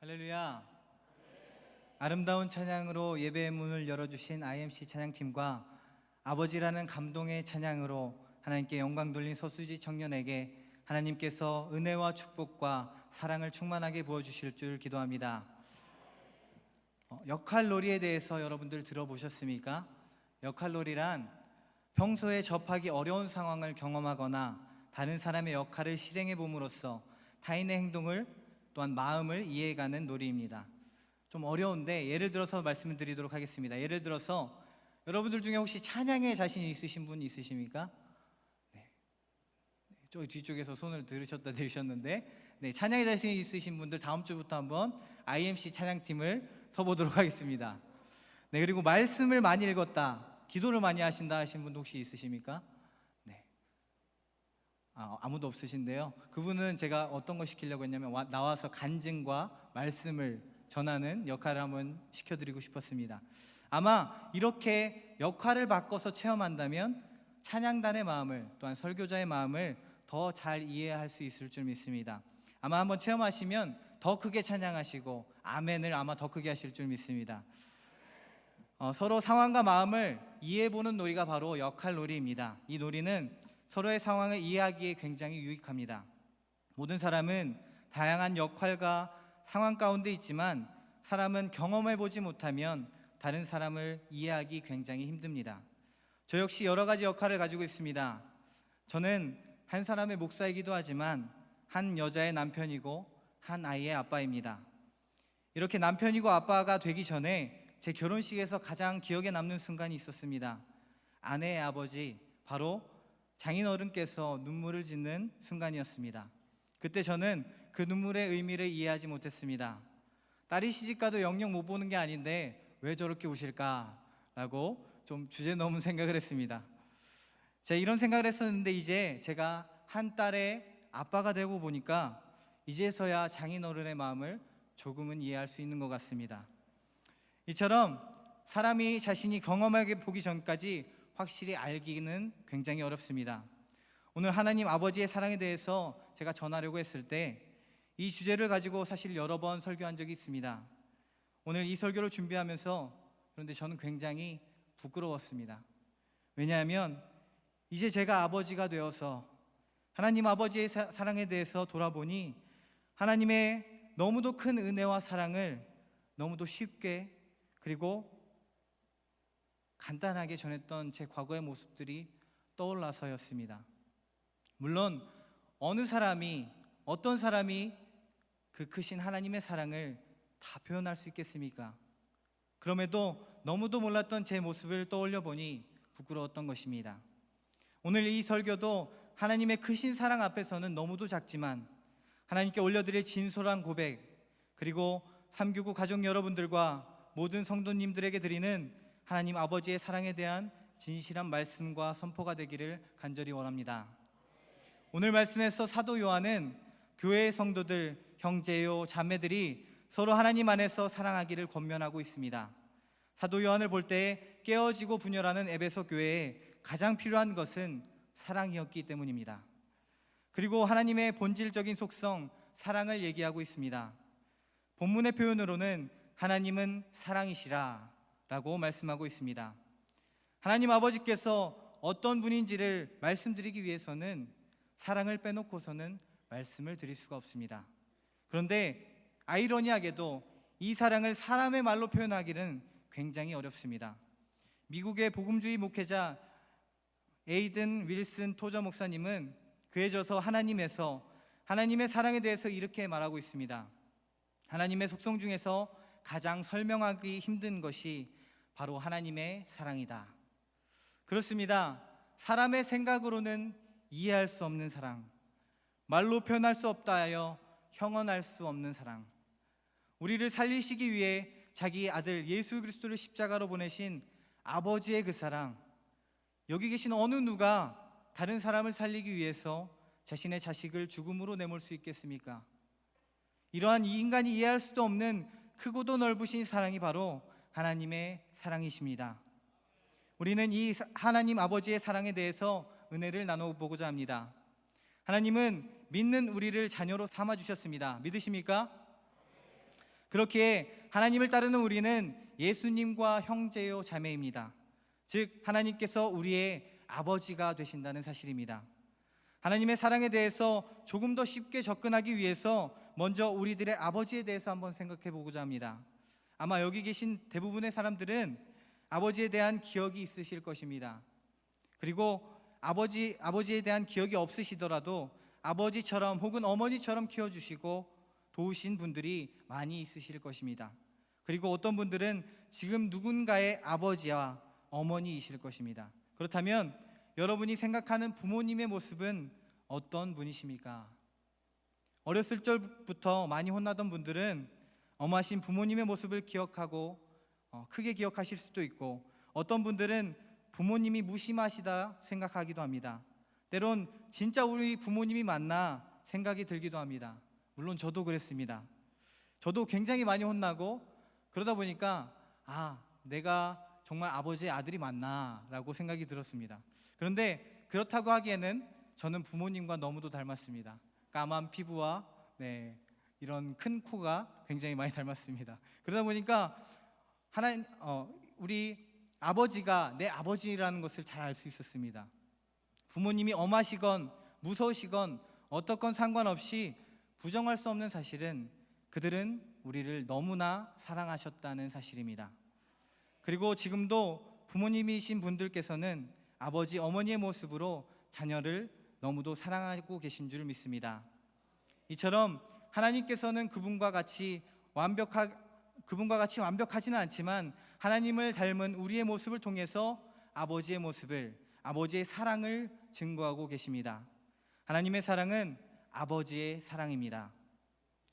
할렐루야. 아름다운 찬양으로 예배의 문을 열어주신 IMC 찬양팀과 아버지라는 감동의 찬양으로 하나님께 영광 돌린 서수지 청년에게 하나님께서 은혜와 축복과 사랑을 충만하게 부어주실 줄 기도합니다. 역할놀이에 대해서 여러분들 들어보셨습니까? 역할놀이란 평소에 접하기 어려운 상황을 경험하거나 다른 사람의 역할을 실행해 봄으로써 타인의 행동을 또한 마음을 이해해가는 놀이입니다. 좀 어려운데 예를 들어서 말씀을 드리도록 하겠습니다. 예를 들어서 여러분들 중에 혹시 찬양에 자신이 있으신 분 있으십니까? 네. 저 뒤쪽에서 손을 들으셨는데 찬양에 자신이 있으신 분들 다음 주부터 한번 IMC 찬양팀을 서보도록 하겠습니다. 그리고 말씀을 많이 읽었다, 기도를 많이 하신다 하신 분 혹시 있으십니까? 아무도 없으신데요. 그분은 제가 어떤 거 시키려고 했냐면 나와서 간증과 말씀을 전하는 역할을 한번 시켜드리고 싶었습니다. 아마 이렇게 역할을 바꿔서 체험한다면 찬양단의 마음을, 또한 설교자의 마음을 더 잘 이해할 수 있을 줄 믿습니다. 아마 한번 체험하시면 더 크게 찬양하시고 아멘을 아마 더 크게 하실 줄 믿습니다. 서로 상황과 마음을 이해해보는 놀이가 바로 역할놀이입니다. 이 놀이는 서로의 상황을 이해하기에 굉장히 유익합니다. 모든 사람은 다양한 역할과 상황 가운데 있지만 사람은 경험해보지 못하면 다른 사람을 이해하기 굉장히 힘듭니다. 저 역시 여러 가지 역할을 가지고 있습니다. 저는 한 사람의 목사이기도 하지만 한 여자의 남편이고 한 아이의 아빠입니다. 이렇게 남편이고 아빠가 되기 전에 제 결혼식에서 가장 기억에 남는 순간이 있었습니다. 아내의 아버지, 바로 장인어른께서 눈물을 짓는 순간이었습니다. 그때 저는 그 눈물의 의미를 이해하지 못했습니다. 딸이 시집가도 영영 못 보는 게 아닌데 왜 저렇게 우실까라고 좀 주제 넘은 생각을 했습니다. 제가 이런 생각을 했었는데 이제 제가 한 딸의 아빠가 되고 보니까 이제서야 장인어른의 마음을 조금은 이해할 수 있는 것 같습니다. 이처럼 사람이 자신이 경험하게 보기 전까지 확실히 알기는 굉장히 어렵습니다. 오늘 하나님 아버지의 사랑에 대해서 제가 전하려고 했을 때 이 주제를 가지고 사실 여러 번 설교한 적이 있습니다. 오늘 이 설교를 준비하면서 그런데 저는 굉장히 부끄러웠습니다. 왜냐하면 이제 제가 아버지가 되어서 하나님 아버지의 사랑에 대해서 돌아보니 하나님의 너무도 큰 은혜와 사랑을 너무도 쉽게 그리고 간단하게 전했던 제 과거의 모습들이 떠올라서였습니다. 물론 어떤 사람이 그 크신 하나님의 사랑을 다 표현할 수 있겠습니까? 그럼에도 너무도 몰랐던 제 모습을 떠올려 보니 부끄러웠던 것입니다. 오늘 이 설교도 하나님의 크신 사랑 앞에서는 너무도 작지만 하나님께 올려드릴 진솔한 고백, 그리고 3교구 가족 여러분들과 모든 성도님들에게 드리는 하나님 아버지의 사랑에 대한 진실한 말씀과 선포가 되기를 간절히 원합니다. 오늘 말씀에서 사도 요한은 교회의 성도들, 형제요 자매들이 서로 하나님 안에서 사랑하기를 권면하고 있습니다. 사도 요한을 볼 때 깨어지고 분열하는 에베소 교회에 가장 필요한 것은 사랑이었기 때문입니다. 그리고 하나님의 본질적인 속성, 사랑을 얘기하고 있습니다. 본문의 표현으로는 하나님은 사랑이시라 라고 말씀하고 있습니다. 하나님 아버지께서 어떤 분인지를 말씀드리기 위해서는 사랑을 빼놓고서는 말씀을 드릴 수가 없습니다. 그런데 아이러니하게도 이 사랑을 사람의 말로 표현하기는 굉장히 어렵습니다. 미국의 복음주의 목회자 에이든 윌슨 토저 목사님은 그에 져서 하나님의 사랑에 대해서 이렇게 말하고 있습니다. 하나님의 속성 중에서 가장 설명하기 힘든 것이 바로 하나님의 사랑이다. 그렇습니다. 사람의 생각으로는 이해할 수 없는 사랑, 말로 표현할 수 없다 하여 형언할 수 없는 사랑, 우리를 살리시기 위해 자기 아들 예수 그리스도를 십자가로 보내신 아버지의 그 사랑, 여기 계신 어느 누가 다른 사람을 살리기 위해서 자신의 자식을 죽음으로 내몰 수 있겠습니까? 이러한 이 인간이 이해할 수도 없는 크고도 넓으신 사랑이 바로 하나님의 사랑이십니다. 우리는 이 하나님 아버지의 사랑에 대해서 은혜를 나눠보고자 합니다. 하나님은 믿는 우리를 자녀로 삼아주셨습니다. 믿으십니까? 그렇기에 하나님을 따르는 우리는 예수님과 형제요 자매입니다. 즉 하나님께서 우리의 아버지가 되신다는 사실입니다. 하나님의 사랑에 대해서 조금 더 쉽게 접근하기 위해서 먼저 우리들의 아버지에 대해서 한번 생각해 보고자 합니다. 아마 여기 계신 대부분의 사람들은 아버지에 대한 기억이 있으실 것입니다. 그리고 아버지에 대한 기억이 없으시더라도 아버지처럼 혹은 어머니처럼 키워주시고 도우신 분들이 많이 있으실 것입니다. 그리고 어떤 분들은 지금 누군가의 아버지와 어머니이실 것입니다. 그렇다면 여러분이 생각하는 부모님의 모습은 어떤 분이십니까? 어렸을 적부터 많이 혼나던 분들은 엄하신 부모님의 모습을 기억하고 크게 기억하실 수도 있고, 어떤 분들은 부모님이 무심하시다 생각하기도 합니다. 때론 진짜 우리 부모님이 맞나 생각이 들기도 합니다. 물론 저도 그랬습니다. 저도 굉장히 많이 혼나고 그러다 보니까 내가 정말 아버지의 아들이 맞나 라고 생각이 들었습니다. 그런데 그렇다고 하기에는 저는 부모님과 너무도 닮았습니다. 까만 피부와 이런 큰 코가 굉장히 많이 닮았습니다. 그러다 보니까 우리 아버지가 내 아버지라는 것을 잘 알 수 있었습니다. 부모님이 엄하시건 무서우시건 어떻건 상관없이 부정할 수 없는 사실은 그들은 우리를 너무나 사랑하셨다는 사실입니다. 그리고 지금도 부모님이신 분들께서는 아버지, 어머니의 모습으로 자녀를 너무도 사랑하고 계신 줄 믿습니다. 이처럼 하나님께서는 그분과 같이 완벽하지는 않지만 하나님을 닮은 우리의 모습을 통해서 아버지의 모습을, 아버지의 사랑을 증거하고 계십니다. 하나님의 사랑은 아버지의 사랑입니다.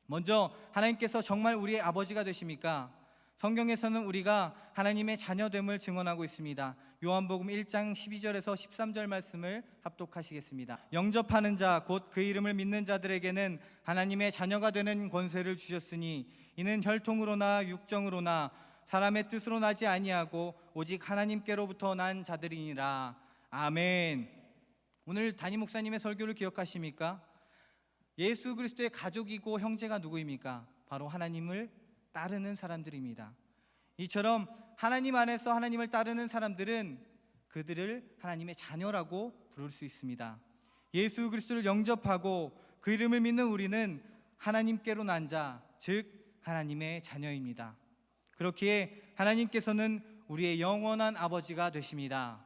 먼저 하나님께서 정말 우리의 아버지가 되십니까? 성경에서는 우리가 하나님의 자녀됨을 증언하고 있습니다. 요한복음 1장 12절에서 13절 말씀을 합독하시겠습니다. 영접하는 자 곧 그 이름을 믿는 자들에게는 하나님의 자녀가 되는 권세를 주셨으니 이는 혈통으로나 육정으로나 사람의 뜻으로 나지 아니하고 오직 하나님께로부터 난 자들이니라. 아멘. 오늘 담임 목사님의 설교를 기억하십니까? 예수 그리스도의 가족이고 형제가 누구입니까? 바로 하나님을 따르는 사람들입니다. 이처럼 하나님 안에서 하나님을 따르는 사람들은 그들을 하나님의 자녀라고 부를 수 있습니다. 예수 그리스도를 영접하고 그 이름을 믿는 우리는 하나님께로 난 자, 즉 하나님의 자녀입니다. 그렇기에 하나님께서는 우리의 영원한 아버지가 되십니다.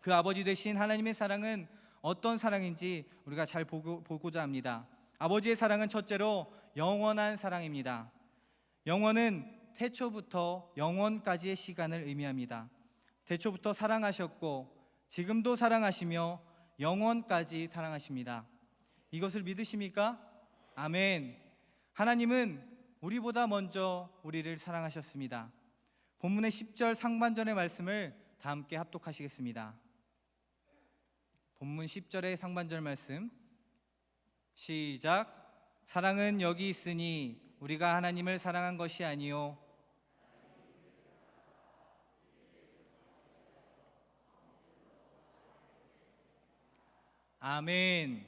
그 아버지 되신 하나님의 사랑은 어떤 사랑인지 우리가 잘 보고자 합니다. 아버지의 사랑은 첫째로 영원한 사랑입니다. 영원은 태초부터 영원까지의 시간을 의미합니다. 태초부터 사랑하셨고 지금도 사랑하시며 영원까지 사랑하십니다. 이것을 믿으십니까? 아멘. 하나님은 우리보다 먼저 우리를 사랑하셨습니다. 본문의 10절 상반절의 말씀을 다 함께 합독하시겠습니다. 본문 10절의 상반절 말씀 시작. 사랑은 여기 있으니 우리가 하나님을 사랑한 것이 아니요 아멘.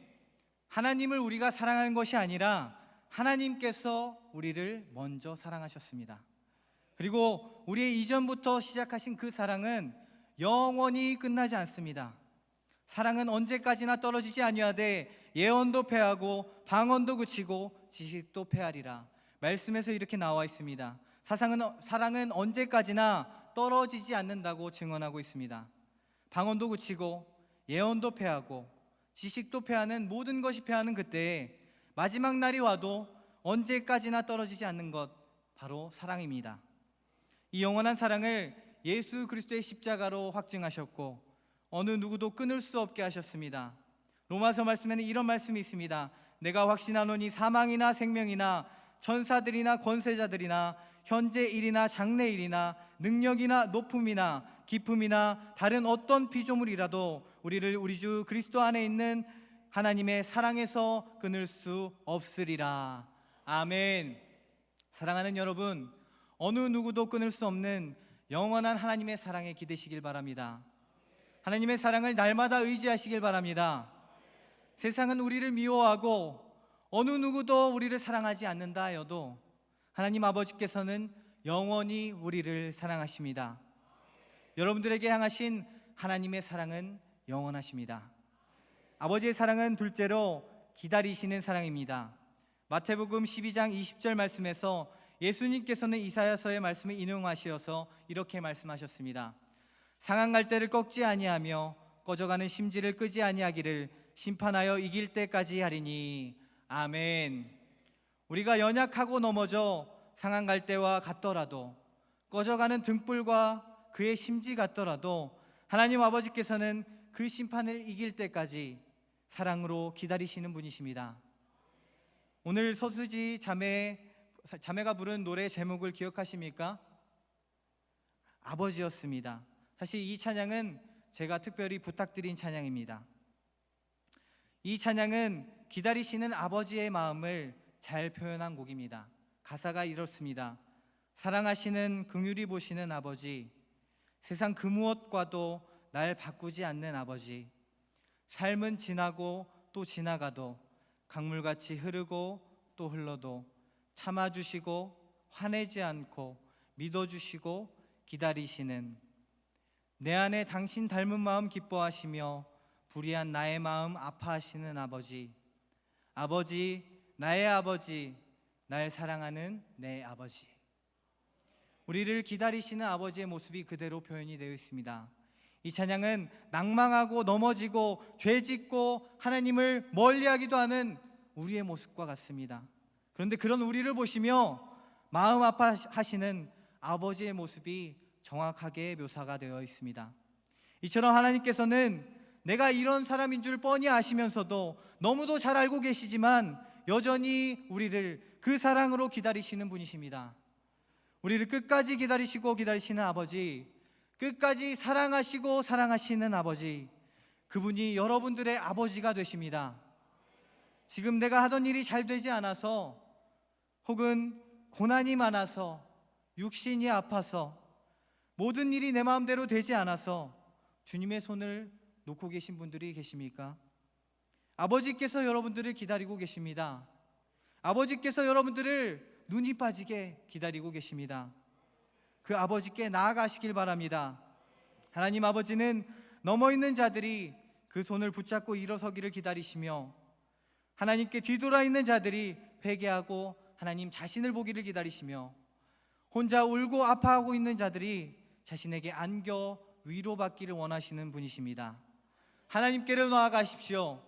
하나님을 우리가 사랑한 것이 아니라 하나님께서 우리를 먼저 사랑하셨습니다. 그리고 우리의 이전부터 시작하신 그 사랑은 영원히 끝나지 않습니다. 사랑은 언제까지나 떨어지지 아니하되 예언도 패하고 방언도 그치고 지식도 패하리라. 말씀에서 이렇게 나와 있습니다. 사랑은 언제까지나 떨어지지 않는다고 증언하고 있습니다. 방언도 그치고 예언도 패하고 지식도 패하는, 모든 것이 패하는 그때에 마지막 날이 와도 언제까지나 떨어지지 않는 것, 바로 사랑입니다. 이 영원한 사랑을 예수 그리스도의 십자가로 확증하셨고 어느 누구도 끊을 수 없게 하셨습니다. 로마서 말씀에는 이런 말씀이 있습니다. 내가 확신하노니 사망이나 생명이나 천사들이나 권세자들이나 현재 일이나 장래 일이나 능력이나 높음이나 기쁨이나 다른 어떤 피조물이라도 우리를 우리 주 그리스도 안에 있는 하나님의 사랑에서 끊을 수 없으리라. 아멘. 사랑하는 여러분, 어느 누구도 끊을 수 없는 영원한 하나님의 사랑에 기대시길 바랍니다. 하나님의 사랑을 날마다 의지하시길 바랍니다. 세상은 우리를 미워하고 어느 누구도 우리를 사랑하지 않는다 하여도 하나님 아버지께서는 영원히 우리를 사랑하십니다. 여러분들에게 향하신 하나님의 사랑은 영원하십니다. 아버지의 사랑은 둘째로 기다리시는 사랑입니다. 마태복음 12장 20절 말씀에서 예수님께서는 이사야서의 말씀을 인용하시어서 이렇게 말씀하셨습니다. 상한 갈대를 꺾지 아니하며 꺼져가는 심지를 끄지 아니하기를 심판하여 이길 때까지 하리니. 아멘. 우리가 연약하고 넘어져 상한 갈대와 같더라도, 꺼져가는 등불과 그의 심지 같더라도 하나님 아버지께서는 그 심판을 이길 때까지 사랑으로 기다리시는 분이십니다. 오늘 서수지 자매가 부른 노래 제목을 기억하십니까? 아버지였습니다. 사실 이 찬양은 제가 특별히 부탁드린 찬양입니다. 이 찬양은 기다리시는 아버지의 마음을 잘 표현한 곡입니다. 가사가 이렇습니다. 사랑하시는 긍휼히 보시는 아버지, 세상 그 무엇과도 날 바꾸지 않는 아버지, 삶은 지나고 또 지나가도 강물같이 흐르고 또 흘러도 참아주시고 화내지 않고 믿어주시고 기다리시는, 내 안에 당신 닮은 마음 기뻐하시며 불의한 나의 마음 아파하시는 아버지, 아버지, 나의 아버지, 날 사랑하는 내 아버지. 우리를 기다리시는 아버지의 모습이 그대로 표현이 되어 있습니다. 이 찬양은 낭망하고 넘어지고 죄짓고 하나님을 멀리하기도 하는 우리의 모습과 같습니다. 그런데 그런 우리를 보시며 마음 아파하시는 아버지의 모습이 정확하게 묘사가 되어 있습니다. 이처럼 하나님께서는 내가 이런 사람인 줄 뻔히 아시면서도 너무도 잘 알고 계시지만 여전히 우리를 그 사랑으로 기다리시는 분이십니다. 우리를 끝까지 기다리시고 기다리시는 아버지, 끝까지 사랑하시고 사랑하시는 아버지, 그분이 여러분들의 아버지가 되십니다. 지금 내가 하던 일이 잘 되지 않아서, 혹은 고난이 많아서, 육신이 아파서, 모든 일이 내 마음대로 되지 않아서 주님의 손을 놓고 계신 분들이 계십니까? 아버지께서 여러분들을 기다리고 계십니다. 아버지께서 여러분들을 눈이 빠지게 기다리고 계십니다. 그 아버지께 나아가시길 바랍니다. 하나님 아버지는 넘어있는 자들이 그 손을 붙잡고 일어서기를 기다리시며, 하나님께 뒤돌아 있는 자들이 회개하고 하나님 자신을 보기를 기다리시며, 혼자 울고 아파하고 있는 자들이 자신에게 안겨 위로받기를 원하시는 분이십니다. 하나님께로 나아가십시오.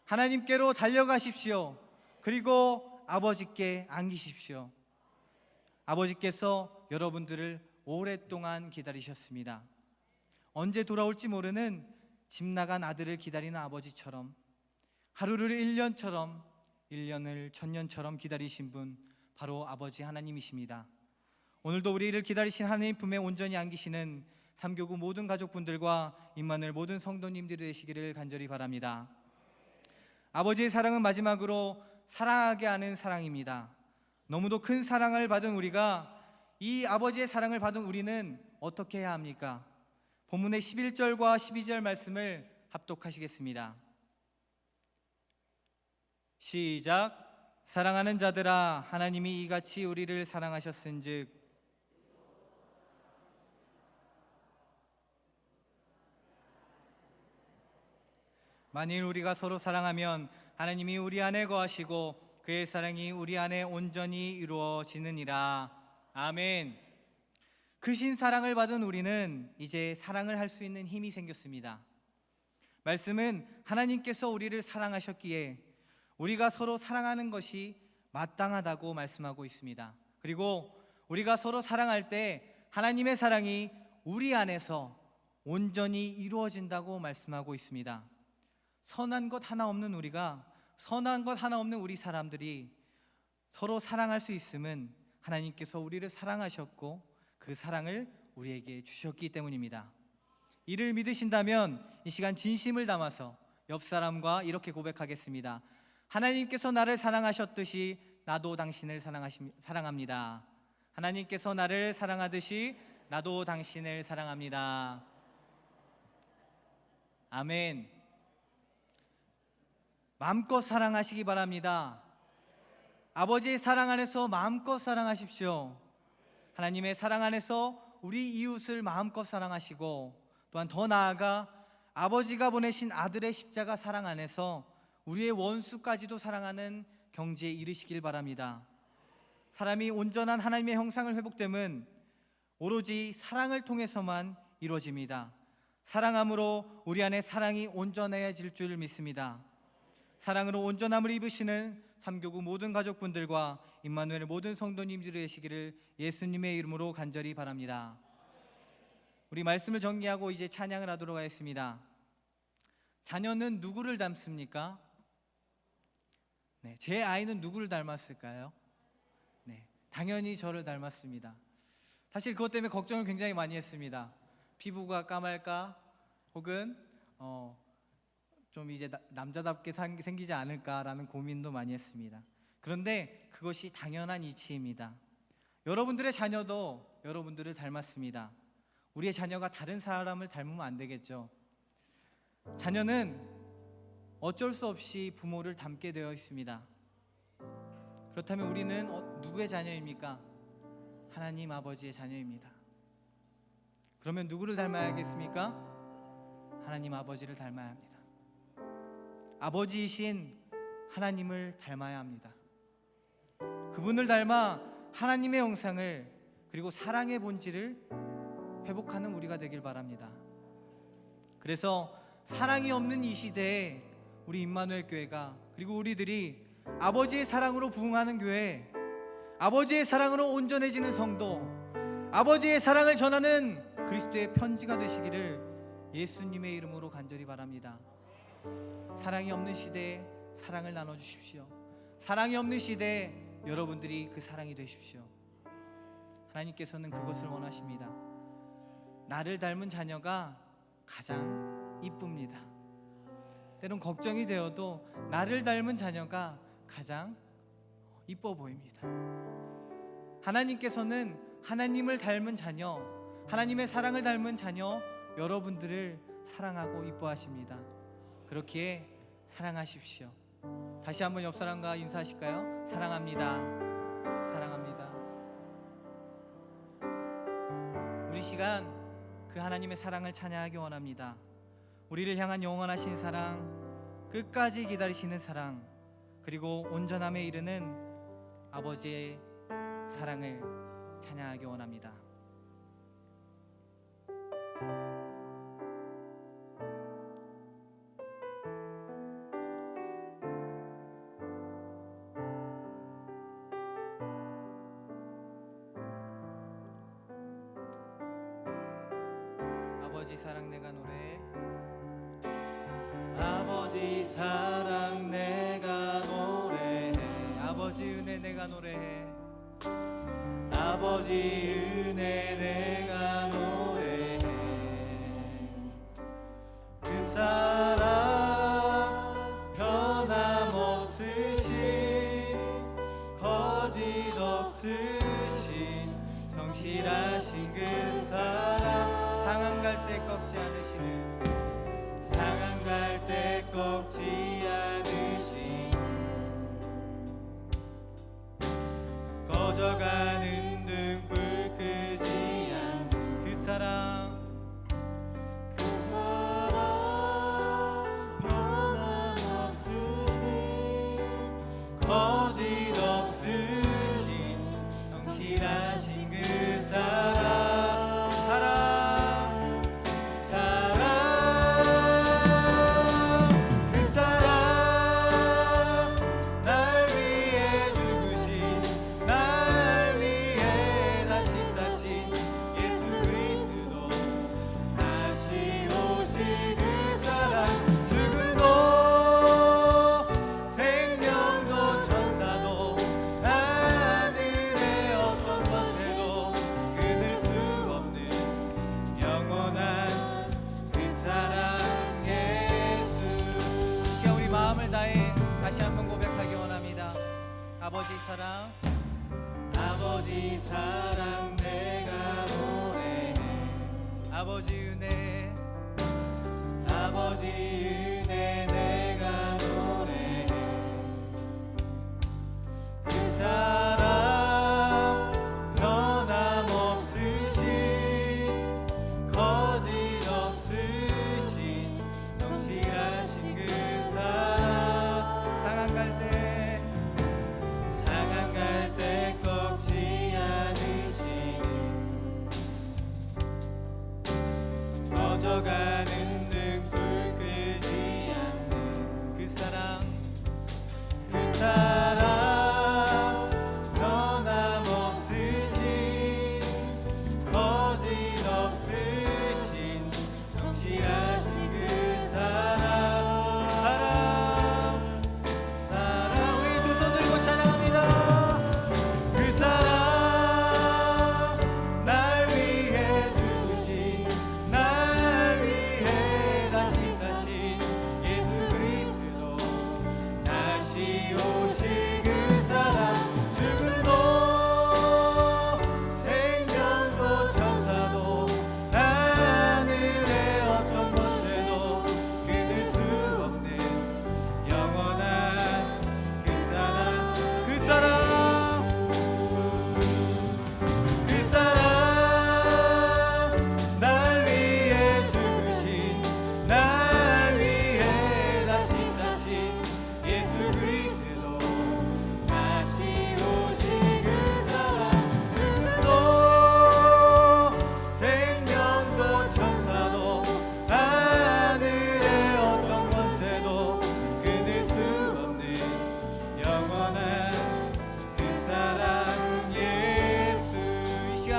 하나님께로 달려가십시오. 그리고 아버지께 안기십시오. 아버지께서 여러분들을 오랫동안 기다리셨습니다. 언제 돌아올지 모르는 집 나간 아들을 기다리는 아버지처럼, 하루를 1년처럼, 1년을 1000년처럼 기다리신 분, 바로 아버지 하나님이십니다. 오늘도 우리를 기다리신 하나님 품에 온전히 안기시는 삼교구 모든 가족분들과 임마누엘 모든 성도님들이 되시기를 간절히 바랍니다. 아버지의 사랑은 마지막으로 사랑하게 하는 사랑입니다. 너무도 큰 사랑을 받은 우리가, 이 아버지의 사랑을 받은 우리는 어떻게 해야 합니까? 본문의 11절과 12절 말씀을 합독하시겠습니다. 시작. 사랑하는 자들아, 하나님이 이같이 우리를 사랑하셨은즉 만일 우리가 서로 사랑하면 하나님이 우리 안에 거하시고 그의 사랑이 우리 안에 온전히 이루어지느니라. 아멘. 크신 사랑을 받은 우리는 이제 사랑을 할 수 있는 힘이 생겼습니다. 말씀은 하나님께서 우리를 사랑하셨기에 우리가 서로 사랑하는 것이 마땅하다고 말씀하고 있습니다. 그리고 우리가 서로 사랑할 때 하나님의 사랑이 우리 안에서 온전히 이루어진다고 말씀하고 있습니다. 선한 것 하나 없는 우리가, 선한 것 하나 없는 우리 사람들이 서로 사랑할 수 있음은 하나님께서 우리를 사랑하셨고 그 사랑을 우리에게 주셨기 때문입니다. 이를 믿으신다면 이 시간 진심을 담아서 옆 사람과 이렇게 고백하겠습니다. 하나님께서 나를 사랑하셨듯이 나도 당신을 사랑합니다. 하나님께서 나를 사랑하듯이 나도 당신을 사랑합니다. 아멘. 마음껏 사랑하시기 바랍니다. 아버지의 사랑 안에서 마음껏 사랑하십시오. 하나님의 사랑 안에서 우리 이웃을 마음껏 사랑하시고, 또한 더 나아가 아버지가 보내신 아들의 십자가 사랑 안에서 우리의 원수까지도 사랑하는 경지에 이르시길 바랍니다. 사람이 온전한 하나님의 형상을 회복됨은 오로지 사랑을 통해서만 이루어집니다. 사랑함으로 우리 안에 사랑이 온전해질 줄 믿습니다. 사랑으로 온전함을 입으시는 삼교구 모든 가족분들과 임마누엘 모든 성도님들이 되시기를 예수님의 이름으로 간절히 바랍니다. 우리 말씀을 정리하고 이제 찬양을 하도록 하겠습니다. 자녀는 누구를 닮습니까? 네, 제 아이는 누구를 닮았을까요? 네, 당연히 저를 닮았습니다. 사실 그것 때문에 걱정을 굉장히 많이 했습니다. 피부가 까말까? 혹은 좀 이제 남자답게 생기지 않을까라는 고민도 많이 했습니다. 그런데 그것이 당연한 이치입니다. 여러분들의 자녀도 여러분들을 닮았습니다. 우리의 자녀가 다른 사람을 닮으면 안 되겠죠. 자녀는 어쩔 수 없이 부모를 닮게 되어 있습니다. 그렇다면 우리는 누구의 자녀입니까? 하나님 아버지의 자녀입니다. 그러면 누구를 닮아야겠습니까? 하나님 아버지를 닮아야 합니다. 아버지이신 하나님을 닮아야 합니다. 그분을 닮아 하나님의 형상을, 그리고 사랑의 본질을 회복하는 우리가 되길 바랍니다. 그래서 사랑이 없는 이 시대에 우리 임마누엘 교회가, 그리고 우리들이 아버지의 사랑으로 부흥하는 교회, 아버지의 사랑으로 온전해지는 성도, 아버지의 사랑을 전하는 그리스도의 편지가 되시기를 예수님의 이름으로 간절히 바랍니다. 사랑이 없는 시대에 사랑을 나눠주십시오. 사랑이 없는 시대에 여러분들이 그 사랑이 되십시오. 하나님께서는 그것을 원하십니다. 나를 닮은 자녀가 가장 이쁩니다. 때론 걱정이 되어도 나를 닮은 자녀가 가장 이뻐 보입니다. 하나님께서는 하나님을 닮은 자녀, 하나님의 사랑을 닮은 자녀 여러분들을 사랑하고 이뻐하십니다. 그렇기에 사랑하십시오. 다시 한번 옆 사람과 인사하실까요? 사랑합니다. 사랑합니다. 우리 시간 그 하나님의 사랑을 찬양하기 원합니다. 우리를 향한 영원하신 사랑, 끝까지 기다리시는 사랑, 그리고 온전함에 이르는 아버지의 사랑을 찬양하기 원합니다. 아버지 사랑 내가 노래해. 아버지 사랑 내가 노래해. 아버지 은혜 내가 노래해. 아버지 은혜 내가 노래해. 그 사랑 변함없으신, 거짓 없으신, 성실하신 그 사랑, 상한 갈 때 꺾지 않으시는, 상한 갈 때 꺾지 않으신, 꺼져가는 등불 끄지 않는 그 사랑, 그 사랑 변함없으신, 거짓 없으신, 성실하신 그 사랑, 아버지 사랑, 아버지 사랑 내가 노래해. 아버지 은혜, 아버지 은혜 내가 노래해. 그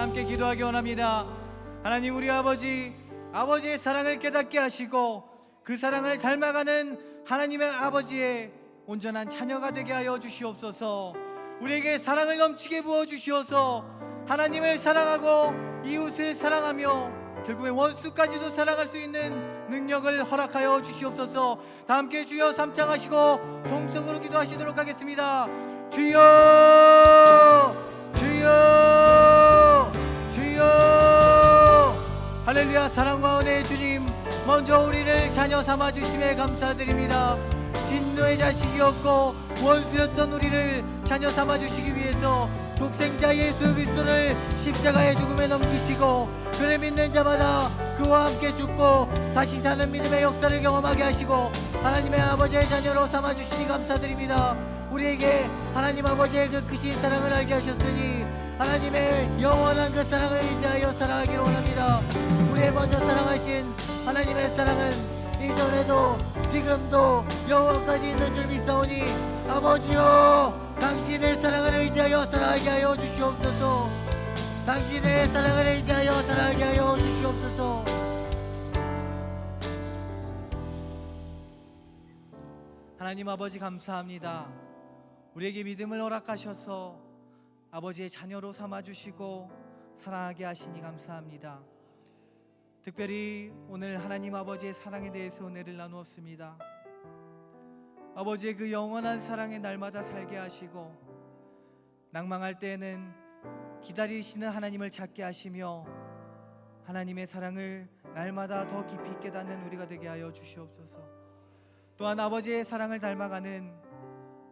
함께 기도하기 원합니다. 하나님, 우리 아버지의 사랑을 깨닫게 하시고 그 사랑을 닮아가는 하나님의 아버지의 온전한 자녀가 되게 하여 주시옵소서. 우리에게 사랑을 넘치게 부어 주시어서 하나님을 사랑하고 이웃을 사랑하며 결국에 원수까지도 사랑할 수 있는 능력을 허락하여 주시옵소서. 다 함께 주여 삼창하시고 동성으로 기도하시도록 하겠습니다. 주여, 주여, 주여. 할렐루야. 사랑과 은혜의 주님, 먼저 우리를 자녀 삼아 주심에 감사드립니다. 진노의 자식이었고 원수였던 우리를 자녀 삼아 주시기 위해서 독생자 예수 그리스도를 십자가의 죽음에 넘기시고 그를 믿는 자마다 그와 함께 죽고 다시 사는 믿음의 역사를 경험하게 하시고 하나님의 아버지의 자녀로 삼아 주시니 감사드립니다. 우리에게 하나님 아버지의 그 크신 사랑을 알게 하셨으니 하나님의 영원한 그 사랑을 의지하여 살아가기를 원합니다. 우리의 먼저 사랑하신 하나님의 사랑은 이전에도 지금도 영원까지 있는 줄 믿사오니 아버지여, 당신의 사랑을 의지하여 살아가게 하여 주시옵소서. 당신의 사랑을 의지하여 살아가게 하여 주시옵소서. 하나님 아버지, 감사합니다. 우리에게 믿음을 허락하셔서 아버지의 자녀로 삼아주시고 사랑하게 하시니 감사합니다. 특별히 오늘 하나님 아버지의 사랑에 대해서 은혜를 나누었습니다. 아버지의 그 영원한 사랑에 날마다 살게 하시고 낭망할 때에는 기다리시는 하나님을 찾게 하시며 하나님의 사랑을 날마다 더 깊이 깨닫는 우리가 되게 하여 주시옵소서. 또한 아버지의 사랑을 닮아가는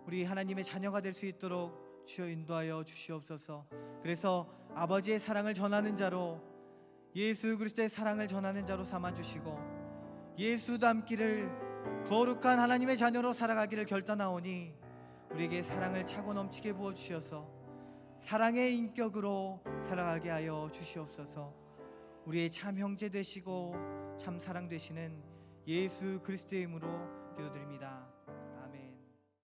우리 하나님의 자녀가 될 수 있도록 주여 인도하여 주시옵소서. 그래서 아버지의 사랑을 전하는 자로, 예수 그리스도의 사랑을 전하는 자로 삼아주시고 예수 닮기를 거룩한 하나님의 자녀로 살아가기를 결단하오니 우리에게 사랑을 차고 넘치게 부어주셔서 사랑의 인격으로 살아가게 하여 주시옵소서. 우리의 참 형제 되시고 참 사랑 되시는 예수 그리스도의 이름으로 기도드립니다.